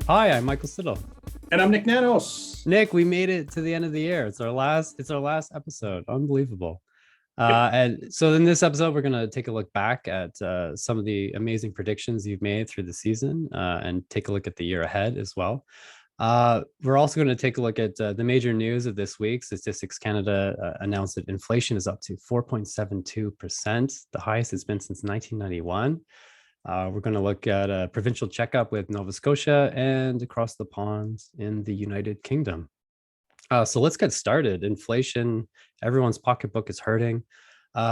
Hi, I'm Michael Stittle. And I'm Nik Nanos. Nick, we made it to the end of the year. It's our last episode. Unbelievable. Yep. And so in this episode, we're gonna take a look back at some of the amazing predictions you've made through the season, and take a look at the year ahead as well. We're also going to take a look at the major news of this week. Statistics Canada announced that inflation is up to 4.72%, the highest it's been since 1991. We're going to look at a provincial checkup with Nova Scotia and across the pond in the United Kingdom. So let's get started. Inflation, everyone's pocketbook is hurting.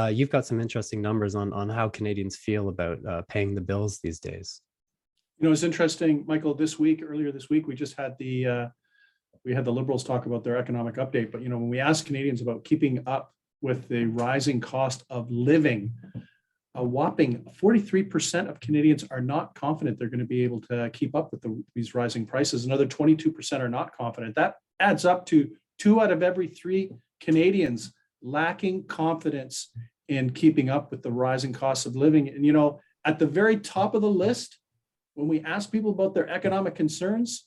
You've got some interesting numbers on how Canadians feel about paying the bills these days. It's interesting, Michael. Earlier this week, we just had the Liberals talk about their economic update. But when we ask Canadians about keeping up with the rising cost of living, a whopping 43% of Canadians are not confident they're going to be able to keep up with these rising prices. Another 22% are not confident. That adds up to 2 out of every 3 Canadians lacking confidence in keeping up with the rising costs of living. And at the very top of the list, when we ask people about their economic concerns,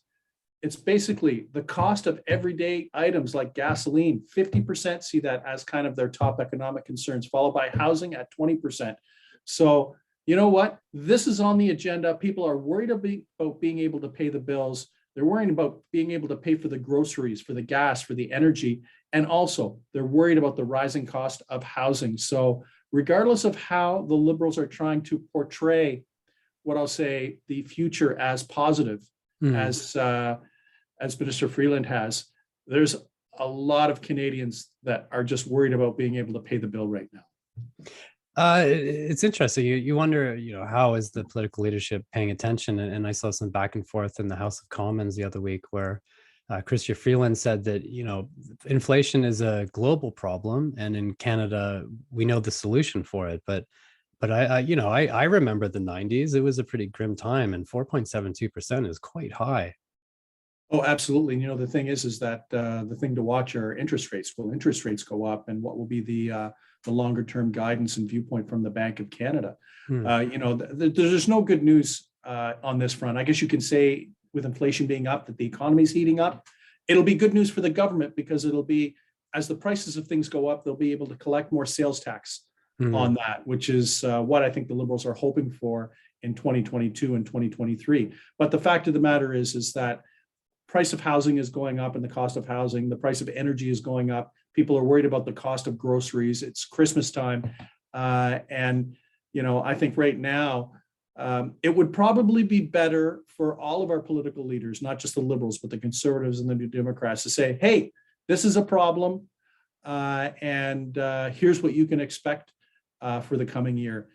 it's basically the cost of everyday items like gasoline. 50% see that as kind of their top economic concerns, followed by housing at 20%. So, you know what? This is on the agenda. People are worried about being able to pay the bills. They're worried about being able to pay for the groceries, for the gas, for the energy. And also, they're worried about the rising cost of housing. So, regardless of how the Liberals are trying to portray what I'll say the future as positive, as Minister Freeland has, there's a lot of Canadians that are just worried about being able to pay the bill right now. It's interesting. You wonder, how is the political leadership paying attention? And I saw some back and forth in the House of Commons the other week where Chrystia Freeland said that, inflation is a global problem, and in Canada, we know the solution for it. But I remember the 90s. It was a pretty grim time, and 4.72% is quite high. Oh, absolutely. The thing is that the thing to watch are interest rates. Will interest rates go up, and what will be the longer term guidance and viewpoint from the Bank of Canada? There's no good news on this front. I guess you can say with inflation being up that the economy is heating up. It'll be good news for the government because it'll be, as the prices of things go up, they'll be able to collect more sales tax on that, which is what I think the Liberals are hoping for in 2022 and 2023. But the fact of the matter is that price of housing is going up, and the cost of housing, the price of energy is going up. People are worried about the cost of groceries. It's Christmas time. And I think right now, it would probably be better for all of our political leaders, not just the Liberals, but the Conservatives and the New Democrats, to say, hey, this is a problem. And here's what you can expect for the coming year.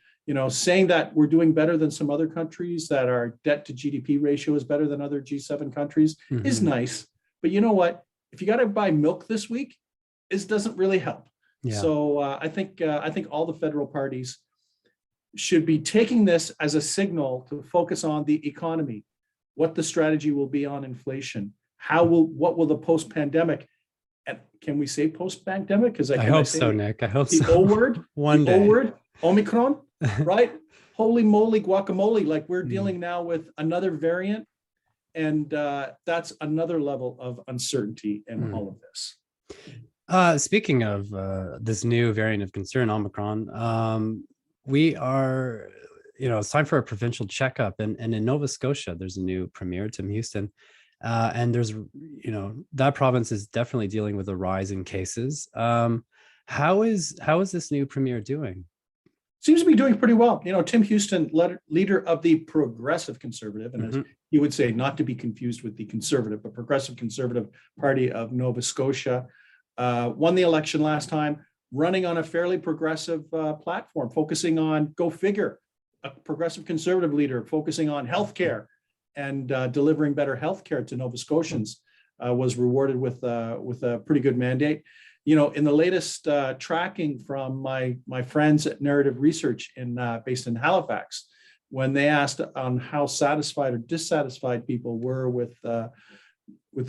Saying that we're doing better than some other countries, that our debt to GDP ratio is better than other G7 countries is nice. But you know what? If you got to buy milk this week, this doesn't really help. Yeah. So I think all the federal parties should be taking this as a signal to focus on the economy, what the strategy will be on inflation, what will the post-pandemic, and can we say post-pandemic? Because I hope so, Nick. I hope the so. O word, One day. O word, Omicron, right? Holy moly, guacamole! Like we're dealing now with another variant, and that's another level of uncertainty in all of this. Speaking of this new variant of concern, Omicron, we are, it's time for a provincial checkup, and in Nova Scotia, there's a new premier, Tim Houston. And there's, that province is definitely dealing with a rise in cases. How is this new premier doing? Seems to be doing pretty well. Tim Houston, leader of the Progressive Conservative, and as he would say, not to be confused with the Conservative, but Progressive Conservative Party of Nova Scotia, won the election last time, running on a fairly progressive platform, focusing on, go figure, a progressive conservative leader focusing on healthcare and delivering better healthcare to Nova Scotians, was rewarded with a pretty good mandate. In the latest tracking from my friends at Narrative Research based in Halifax, when they asked on how satisfied or dissatisfied people were with the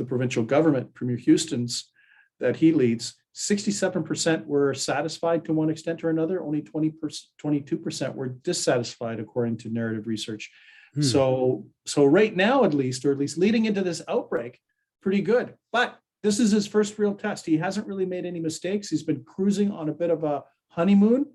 provincial government, Premier Houston's that he leads, 67% were satisfied to one extent or another. Only 22% were dissatisfied, according to Narrative Research. Hmm. So right now, at least, or at least leading into this outbreak, pretty good. But this is his first real test. He hasn't really made any mistakes. He's been cruising on a bit of a honeymoon.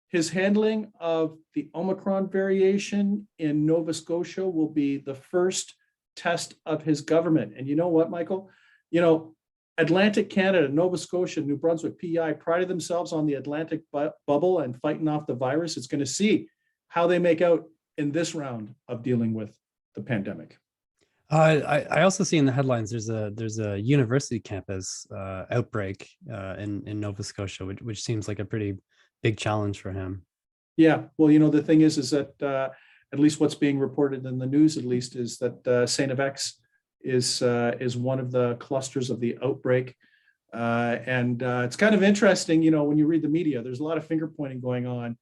His handling of the Omicron variation in Nova Scotia will be the first test of his government. And you know what, Michael? You know, Atlantic Canada, Nova Scotia, New Brunswick, PEI prided themselves on the Atlantic bubble and fighting off the virus. It's going to see how they make out in this round of dealing with the pandemic. I also see in the headlines there's a university campus outbreak in Nova Scotia, which seems like a pretty big challenge for him. Yeah, well, the thing is that at least what's being reported in the news, at least, is that Saint FX is one of the clusters of the outbreak, and it's kind of interesting. When you read the media, there's a lot of finger pointing going on.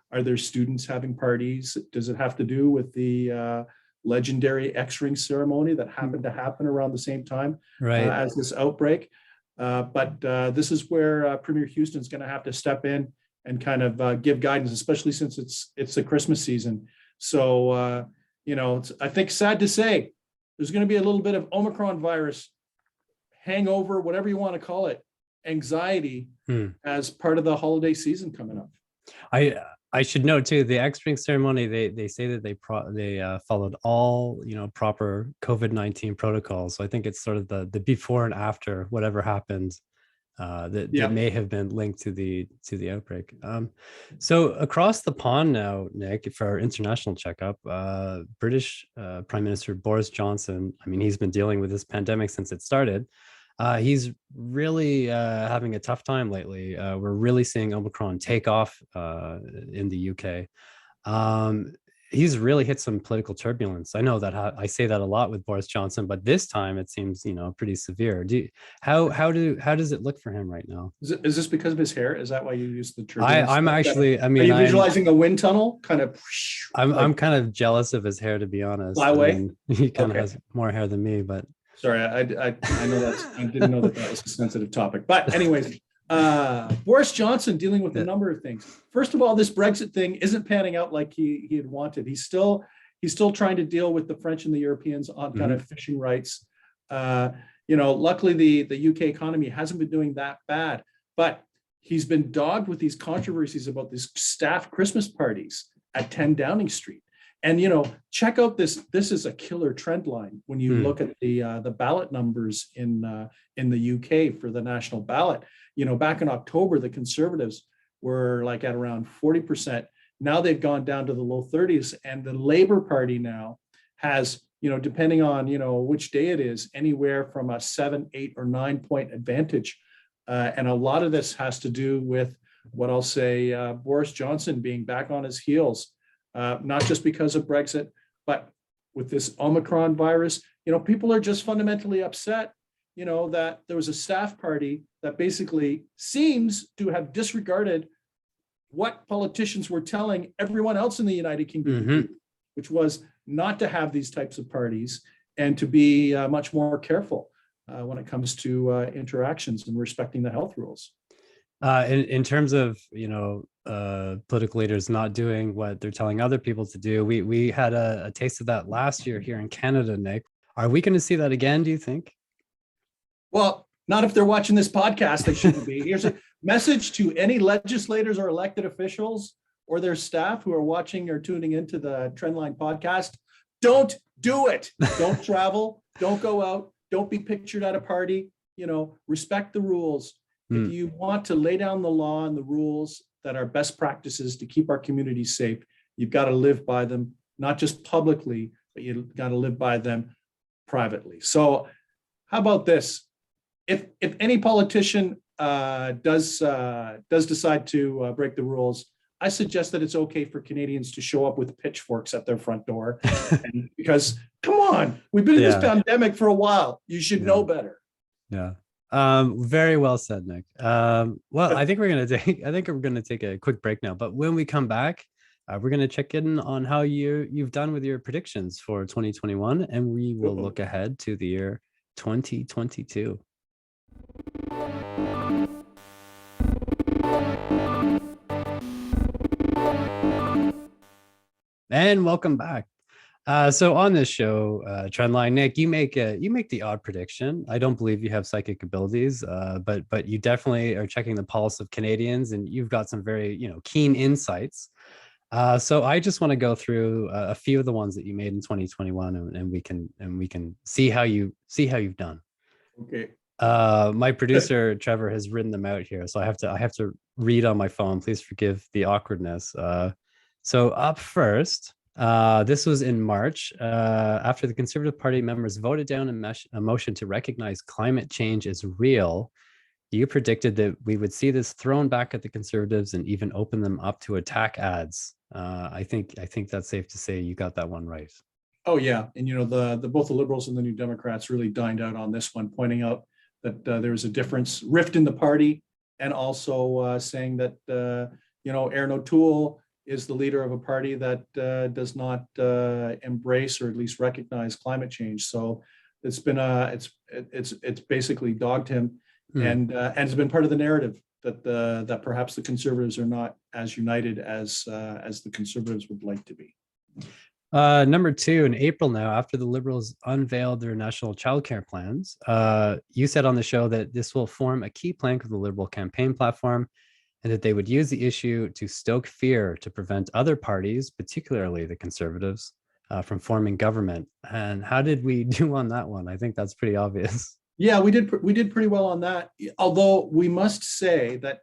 Are there students having parties? Does it have to do with the legendary X-ring ceremony that happened to happen around the same time as this outbreak? But this is where Premier Houston's going to have to step in and kind of give guidance, especially since it's the Christmas season. So, it's, I think, sad to say, there's going to be a little bit of Omicron virus hangover, whatever you want to call it, anxiety as part of the holiday season coming up. I should note too, the X-ring ceremony, they say that they followed all proper COVID-19 protocols. So I think it's sort of the before and after whatever happened that may have been linked to the outbreak. So across the pond now, Nick, for our international checkup, British Prime Minister Boris Johnson, I mean, he's been dealing with this pandemic since it started. He's really having a tough time lately. We're really seeing Omicron take off in the UK. He's really hit some political turbulence. I know that I say that a lot with Boris Johnson, but this time it seems pretty severe. How does it look for him right now? Is this because of his hair? Is that why you use the turbulence? I'm actually. I mean, are you visualizing a wind tunnel? Kind of. I'm kind of jealous of his hair, to be honest. Fly away. He kind of has more hair than me, but. Sorry, I know I didn't know that was a sensitive topic. But anyways, Boris Johnson dealing with a number of things. First of all, this Brexit thing isn't panning out like he had wanted. He's still trying to deal with the French and the Europeans on kind of fishing rights. Luckily the UK economy hasn't been doing that bad, but he's been dogged with these controversies about these staff Christmas parties at 10 Downing Street. And check out this. This is a killer trend line when you look at the ballot numbers in the UK for the national ballot. Back in October, the Conservatives were like at around 40%. Now they've gone down to the low 30s, and the Labour Party now has, depending on which day it is, anywhere from a 7, 8, or 9 point advantage. And a lot of this has to do with what I'll say, Boris Johnson being back on his heels. Not just because of Brexit, but with this Omicron virus, people are just fundamentally upset, that there was a staff party that basically seems to have disregarded what politicians were telling everyone else in the United Kingdom, which was not to have these types of parties and to be much more careful when it comes to interactions and respecting the health rules. In terms of political leaders not doing what they're telling other people to do, we had a taste of that last year here in Canada, Nick. Are we going to see that again, do you think? Well, not if they're watching this podcast. They shouldn't be. Here's a message to any legislators or elected officials or their staff who are watching or tuning into the Trendline podcast. Don't do it. Don't travel. Don't go out. Don't be pictured at a party. Respect the rules. If you want to lay down the law and the rules that are best practices to keep our communities safe, you've got to live by them, not just publicly, but you've got to live by them privately. So how about this? If any politician does decide to break the rules, I suggest that it's okay for Canadians to show up with pitchforks at their front door. Because come on, we've been in this pandemic for a while. You should know better. Yeah. Very well said, Nick. Well, I think we're gonna take a quick break now, but when we come back, we're gonna check in on how you've done with your predictions for 2021, and we will look ahead to the year 2022. And welcome back. So on this show, Trendline, Nick, you make the odd prediction. I don't believe you have psychic abilities, but you definitely are checking the pulse of Canadians, and you've got some very keen insights. So I just want to go through a few of the ones that you made in 2021, and we can see how you've done. Okay. My producer Trevor has written them out here, so I have to read on my phone. Please forgive the awkwardness. So up first, this was in March, after the Conservative Party members voted down a motion to recognize climate change as real. You predicted that we would see this thrown back at the Conservatives and even open them up to attack ads. I think that's safe to say you got that one right. Oh yeah, and the both the Liberals and the New Democrats really dined out on this one, pointing out that there was a rift in the party, and also saying that Aaron O'Toole is the leader of a party that does not embrace or at least recognize climate change. So it's been it's basically dogged him, and it's been part of the narrative that perhaps the Conservatives are not as united as the Conservatives would like to be. Number two, in April now, after the Liberals unveiled their national childcare plans, you said on the show that this will form a key plank of the Liberal campaign platform and that they would use the issue to stoke fear to prevent other parties, particularly the Conservatives, from forming government. And how did we do on that one? I think that's pretty obvious. Yeah, we did pretty well on that. Although we must say that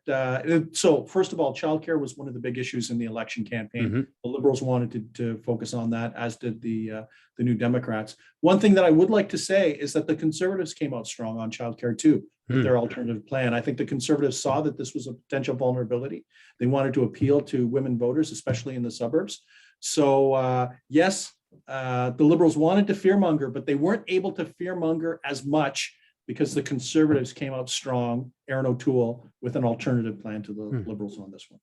so first of all, childcare was one of the big issues in the election campaign. Mm-hmm. The Liberals wanted to focus on that, as did the New Democrats. One thing that I would like to say is that the Conservatives came out strong on childcare too with their alternative plan. I think the Conservatives saw that this was a potential vulnerability. They wanted to appeal to women voters, especially in the suburbs. So yes, the Liberals wanted to fearmonger, but they weren't able to fearmonger as much because the Conservatives came out strong, Aaron O'Toole, with an alternative plan to the Liberals on this one.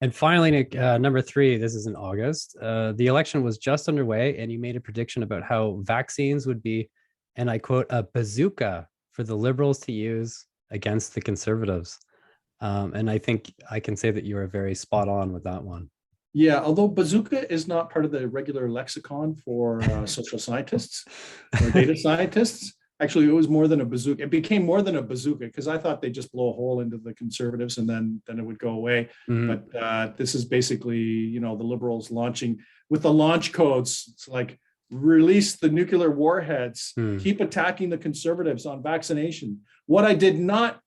And finally, Nick, number three, this is in August. The election was just underway, and you made a prediction about how vaccines would be, and I quote, a bazooka for the Liberals to use against the Conservatives. And I think I can say that you are very spot on with that one. Yeah, although bazooka is not part of the regular lexicon for social scientists or data scientists. Actually, it was more than a bazooka. It became more than a bazooka because I thought they'd just blow a hole into the Conservatives and then it would go away. But this is basically, the Liberals launching with the launch codes. It's like release the nuclear warheads, keep attacking the Conservatives on vaccination. What I did not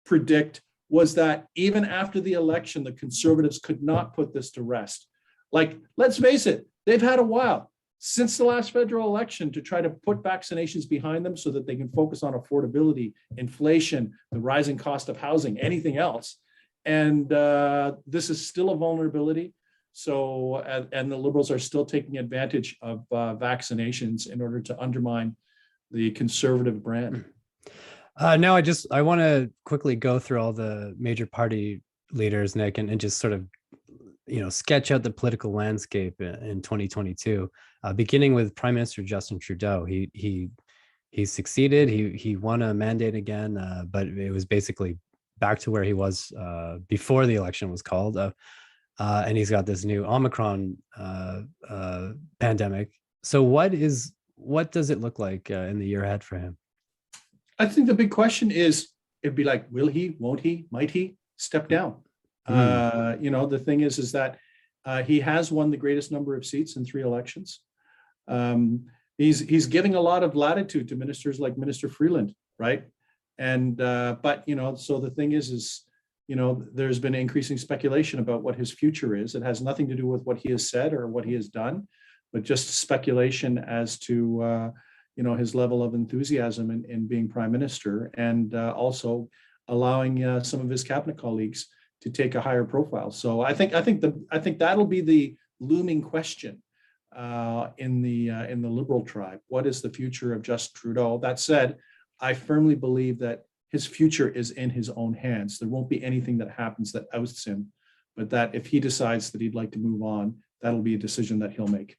predict was that even after the election, the Conservatives could not put this to rest. Like, let's face it, they've had a while since the last federal election to try to put vaccinations behind them so that they can focus on affordability, inflation, the rising cost of housing, anything else. And this is still a vulnerability. So, and the Liberals are still taking advantage of vaccinations in order to undermine the Conservative brand. Now, I want to quickly go through all the major party leaders, Nick, and just sort of sketch out the political landscape in 2022, beginning with Prime Minister Justin Trudeau. He succeeded. He won a mandate again, but it was basically back to where he was before the election was called. And he's got this new Omicron pandemic. So what does it look like in the year ahead for him? I think the big question is, it'd be like, will he, won't he, might he step down? The thing is that he has won the greatest number of seats in 3 elections. He's giving a lot of latitude to ministers like Minister Freeland, right? And but so the thing is there's been increasing speculation about what his future is. It has nothing to do with what he has said or what he has done, but just speculation as to his level of enthusiasm in being prime minister, and also allowing some of his cabinet colleagues to take a higher profile. So I think that'll be the looming question in the Liberal tribe. What is the future of Justin Trudeau? That said, I firmly believe that his future is in his own hands. There won't be anything that happens that ousts him, but that if he decides that he'd like to move on, that'll be a decision that he'll make.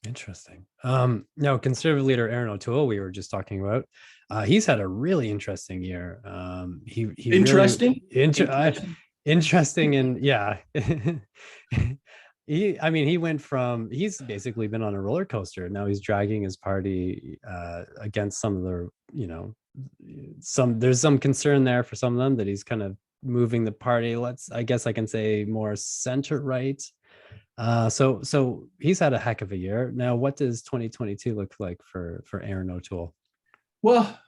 Interesting. Now, Conservative leader Aaron O'Toole, we were just talking about, he's had a really interesting year. He interesting. Interesting, and yeah. he went from, he's basically been on a roller coaster. Now he's dragging his party against some of the, there's some concern there for some of them that he's kind of moving the party. I guess I can say more center right. So he's had a heck of a year. Now, what does 2022 look like for Aaron O'Toole? Well,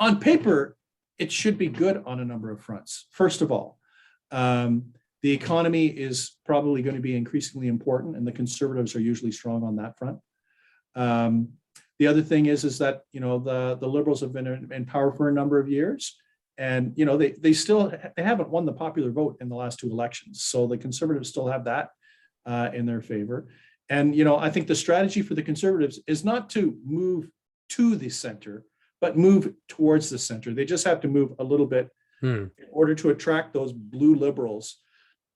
on paper, it should be good on a number of fronts. First of all, the economy is probably going to be increasingly important, and the Conservatives are usually strong on that front. The other thing is that the Liberals have been in power for a number of years, and they haven't won the popular vote in the last two elections, so the Conservatives still have that in their favor. And I think the strategy for the Conservatives is not to move to the center, but move towards the center. They just have to move a little bit in order to attract those blue Liberals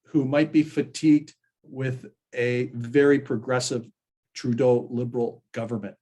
who might be fatigued with a very progressive Trudeau Liberal government.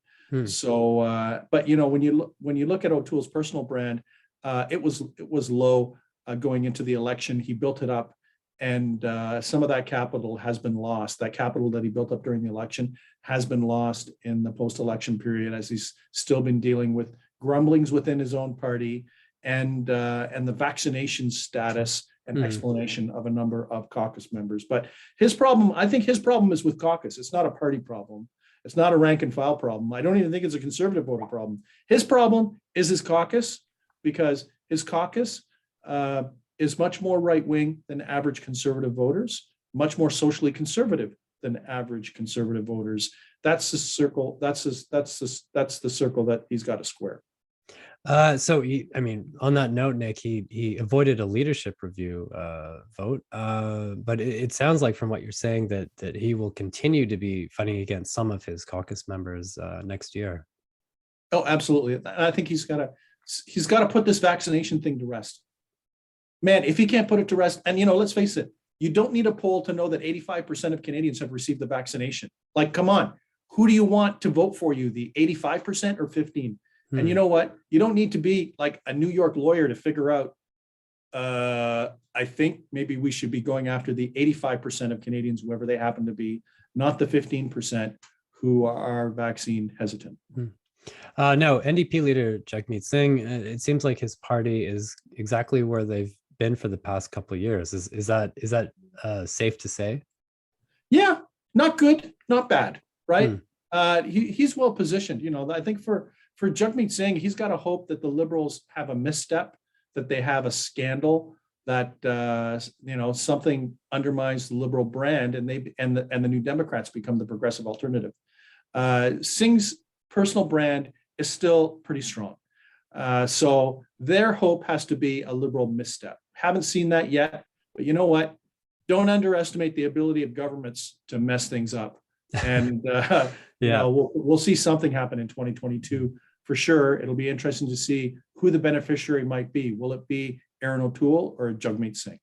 So, but when you look at O'Toole's personal brand, it was low going into the election. He built it up, and some of that capital has been lost. That capital that he built up during the election has been lost in the post-election period, as he's still been dealing with grumblings within his own party and the vaccination status and explanation of a number of caucus members. But I think his problem is with caucus. It's not a party problem. It's not a rank and file problem. I don't even think it's a Conservative voting problem. His problem is his caucus, because his caucus is much more right-wing than average Conservative voters, much more socially conservative than average Conservative voters. That's the circle. That's the circle that he's got to square. So on that note, Nick, he avoided a leadership review vote, but it sounds like from what you're saying that he will continue to be fighting against some of his caucus members next year. Oh, absolutely. I think he's got to put this vaccination thing to rest. Man, if he can't put it to rest, and let's face it, you don't need a poll to know that 85% of Canadians have received the vaccination. Like, come on, who do you want to vote for you, the 85% or 15%? And you know what? You don't need to be like a New York lawyer to figure out, I think maybe we should be going after the 85% of Canadians, whoever they happen to be, not the 15% who are vaccine hesitant. No, NDP leader Jagmeet Singh, it seems like his party is exactly where they've been for the past couple of years. Is that safe to say? Yeah, not good, not bad, right? He's well positioned. I think for Jagmeet Singh, he's got to hope that the Liberals have a misstep, that they have a scandal, that something undermines the Liberal brand, and the New Democrats become the progressive alternative. Singh's personal brand is still pretty strong, so their hope has to be a Liberal misstep. Haven't seen that yet, but you know what? Don't underestimate the ability of governments to mess things up, and we'll see something happen in 2022. For sure, it'll be interesting to see who the beneficiary might be. Will it be Aaron O'Toole or Jagmeet Singh?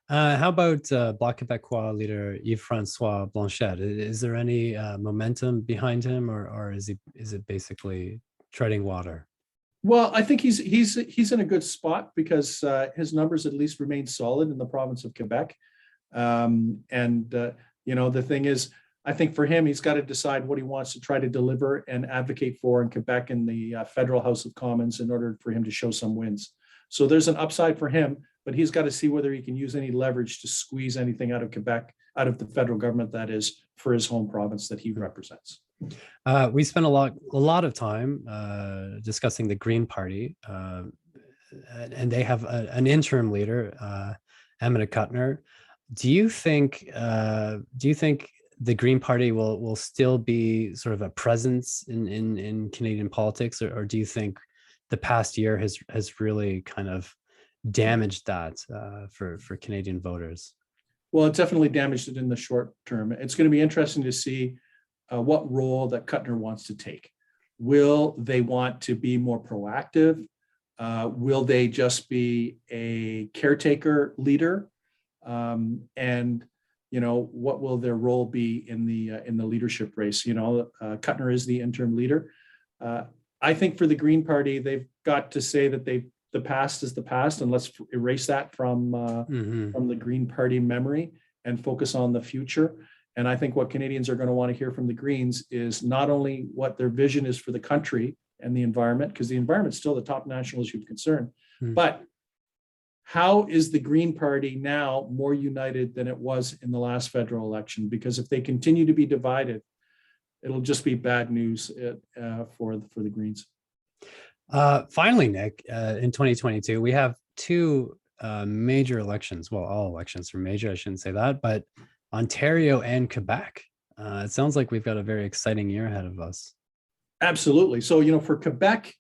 How about Bloc Québécois leader Yves-François Blanchet? Is there any momentum behind him, or is it basically treading water? Well, I think he's in a good spot because his numbers at least remain solid in the province of Quebec. The thing is, I think for him, he's got to decide what he wants to try to deliver and advocate for in Quebec in the federal House of Commons in order for him to show some wins. So there's an upside for him, but he's got to see whether he can use any leverage to squeeze anything out of Quebec, out of the federal government, that is, for his home province that he represents. We spent a lot of time discussing the Green Party, and they have an interim leader, Emma Kuttner. Do you think the Green Party will still be sort of a presence in Canadian politics, or do you think the past year has really kind of damaged that for Canadian voters? Well, it definitely damaged it in the short term. It's going to be interesting to see what role that Kuttner wants to take. Will they want to be more proactive? Will they just be a caretaker leader? What will their role be in the leadership race? Kuttner is the interim leader. I think for the Green Party, they've got to say that the past is the past, and let's erase that from the Green Party memory. and focus on the future. And I think what Canadians are going to want to hear from the Greens is not only what their vision is for the country and the environment, because the environment is still the top national issue of concern, but how is the Green Party now more united than it was in the last federal election? Because if they continue to be divided, it'll just be bad news for the Greens. Finally, Nik, in 2022, we have two major elections. Well, all elections are major, I shouldn't say that, but Ontario and Quebec. It sounds like we've got a very exciting year ahead of us. Absolutely. So, for Quebec,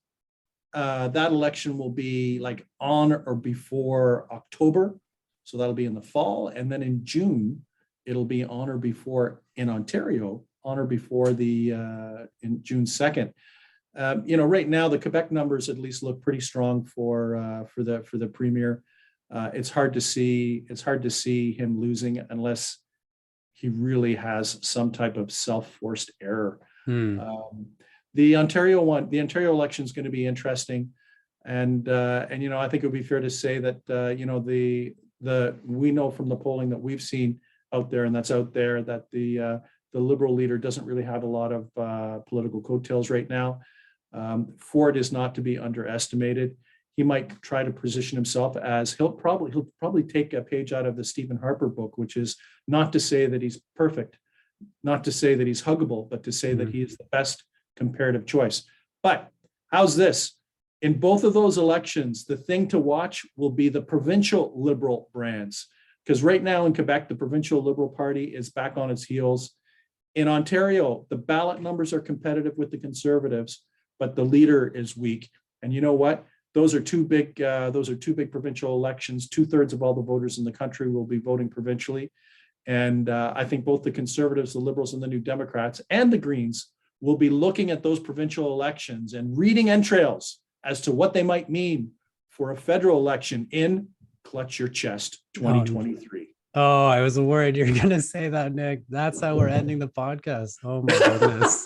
that election will be like on or before October. So that'll be in the fall. And then in June, it'll be on or before in Ontario, on or before in June 2nd. Right now the Quebec numbers at least look pretty strong for the premier. It's hard to see him losing unless he really has some type of self-forced error. The Ontario election is going to be interesting, and I think it would be fair to say that we know from the polling that we've seen out there, and that's out there, that the Liberal leader doesn't really have a lot of political coattails right now. Ford is not to be underestimated. He might try to position himself as he'll probably take a page out of the Stephen Harper book, which is not to say that he's perfect, not to say that he's huggable, but to say that he is the best comparative choice. But how's this? In both of those elections, the thing to watch will be the provincial Liberal brands, because right now in Quebec, the provincial Liberal Party is back on its heels. In Ontario, the ballot numbers are competitive with the Conservatives, but the leader is weak. And you know what? Those are two big provincial elections. 2/3 of all the voters in the country will be voting provincially. And I think both the Conservatives, the Liberals, and the New Democrats and the Greens will be looking at those provincial elections and reading entrails as to what they might mean for a federal election in Clutch Your Chest 2023. Oh, I was worried you were going to say that, Nik. That's how we're ending the podcast. Oh my goodness.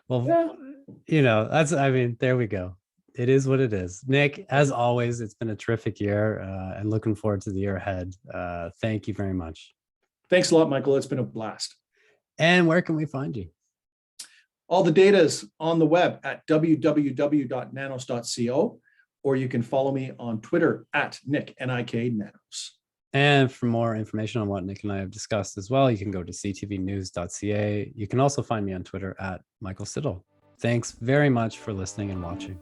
Well, there we go. It is what it is. Nik, as always, it's been a terrific year and looking forward to the year ahead. Thank you very much. Thanks a lot, Michael. It's been a blast. And where can we find you? All the data is on the web at www.nanos.co, or you can follow me on Twitter at Nik, N-I-K, Nanos. And for more information on what Nik and I have discussed as well, you can go to CTVNews.ca. You can also find me on Twitter at Michael Stittle. Thanks very much for listening and watching.